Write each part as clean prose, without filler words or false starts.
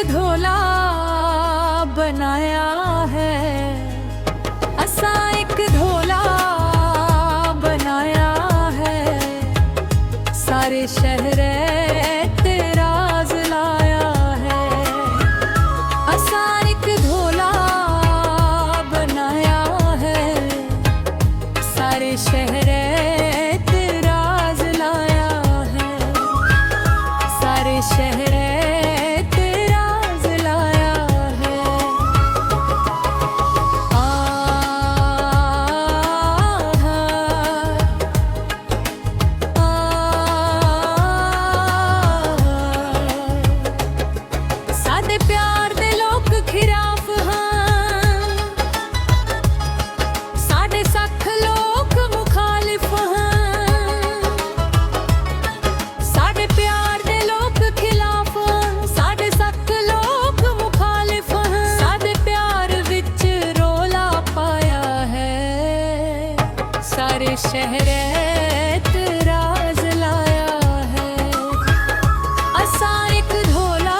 धोला बनाया है, असा एक धोला बनाया है, सारे शहर तेरा जलाया है। असा एक धोला बनाया है, सारे शहर तेरा जलाया है, सारे शहर सारे शहर तेरा जलाया है। असा एक धोला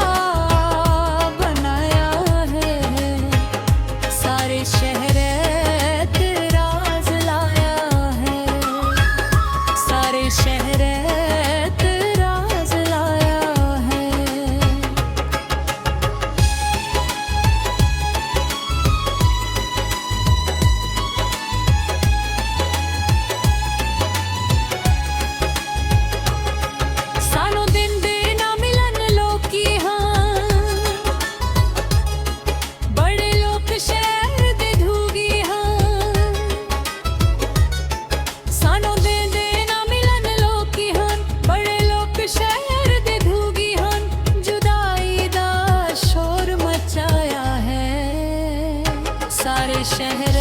बनाया है, सारे शहर तेरा जलाया है, सारे शहर तेरा जलाया है। सारे शहर